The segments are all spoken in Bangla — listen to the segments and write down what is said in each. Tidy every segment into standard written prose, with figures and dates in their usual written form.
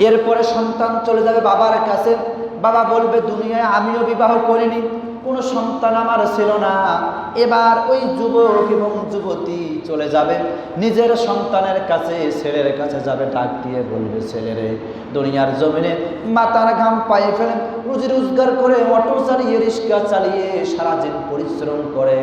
এরপরে সন্তান চলে যাবে বাবার কাছে। বাবা বলবে দুনিয়ায় আমিও বিবাহ করিনি, কোনো সন্তান আমার ছিল না। এবার ওই যুবক এবং যুবতী চলে যাবে নিজের সন্তানের কাছে, ছেলের কাছে যাবে, ডাক দিয়ে বলবে, ছেলেরে, দুনিয়ার জমিনে মাথার ঘাম পায়ে ফেলে রুজি রোজগার করে অটো চালিয়ে রিক্সা চালিয়ে সারাদিন পরিশ্রম করে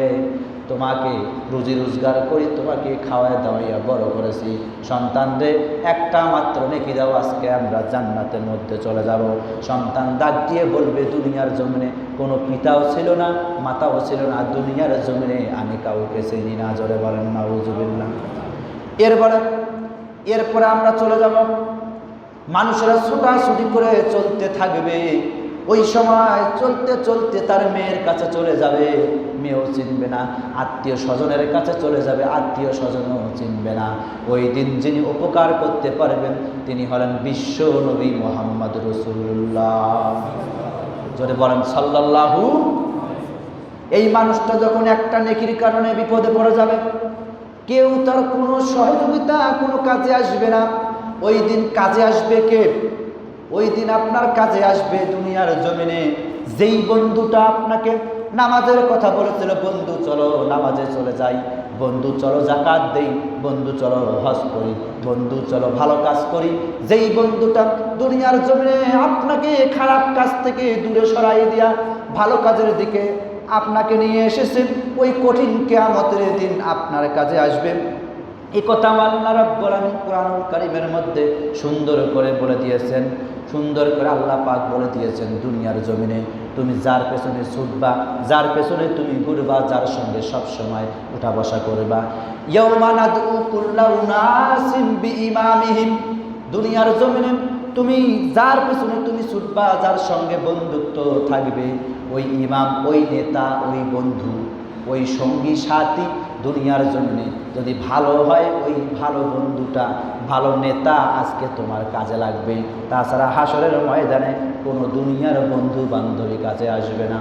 তোমাকে রুজি রোজগার করি, তোমাকে খাওয়ায় দাওয়াইয়া বড় করেছি। সন্তানদের একটা মাত্র নেকি দাও, আজকে আমরা জান্নাতের মধ্যে চলে যাব। সন্তান ডাক দিয়ে বলবে, দুনিয়ার জমিনে কোনো পিতাও ছিল না, মাতাও ছিল না, দুনিয়ার জমিনে আমি কাউকে চিনি না। জোরে বলেন নাউজুবিল্লাহ। এরপরে আমরা চলে যাব, মানুষেরা ছোটাছুটি করে চলতে থাকবে। ওই সময় চলতে চলতে তার মেয়ের কাছে চলে যাবে, মেয়েও চিনবে না। আত্মীয় স্বজনের কাছে চলে যাবে, আত্মীয় স্বজনও চিনবে না। ওই দিন যিনি উপকার করতে পারবেন তিনি হলেন বিশ্ব নবী মুহাম্মদ রাসূলুল্লাহ। জোরে বলেন সাল্লাল্লাহু। এই মানুষটা যখন একটা নেকির কারণে বিপদে পড়ে যাবে, কেউ তার কোনো সহযোগিতা কোনো কাজে আসবে না। ওই দিন কাজে আসবে কে? ওই দিন আপনার কাজে আসবে দুনিয়ার জমিনে যেই বন্ধুটা আপনাকে নামাজের কথা বলেছিল, বন্ধু চলো নামাজে চলে যাই, বন্ধু চলো যাকাত দেই, বন্ধু চলো হজ করি, বন্ধু চলো ভালো কাজ করি, যেই বন্ধুটা দুনিয়ার জমিনে আপনাকে খারাপ কাজ থেকে দূরে সরাই দিয়া ভালো কাজের দিকে আপনাকে নিয়ে এসেছেন, ওই কঠিন কিয়ামতের দিন আপনার কাজে আসবে। এই কথা আল্লাহ রাব্বুল আলামিন কুরআনুল কারীমের মধ্যে সুন্দর করে বলে দিয়েছেন, সুন্দর করে আল্লাহ পাক বলে দিয়েছেন, দুনিয়ার জমিনে তুমি যার পেছনে ছুটবা, যার পেছনে তুমি ঘুরবা, যার সঙ্গে সব সময় উঠা বসা করবা, ইয়াউমা নাদউ কুল্লা উনাসিম বিইমামিহিম, দুনিয়ার জমিনে তুমি যার পেছনে তুমি ছুটবা, যার সঙ্গে বন্ধুত্ব থাকবে, ওই ইমাম, ওই নেতা, ওই বন্ধু, ওই সঙ্গী সাথী দুনিয়ার জমিনে যদি ভালো হয়, ওই ভালো বন্ধুটা, ভালো নেতা আজকে তোমার কাজে লাগবে। তাছাড়া হাসরের ময়দানে কোনো দুনিয়ার বন্ধু বান্ধবী কাজে আসবে না।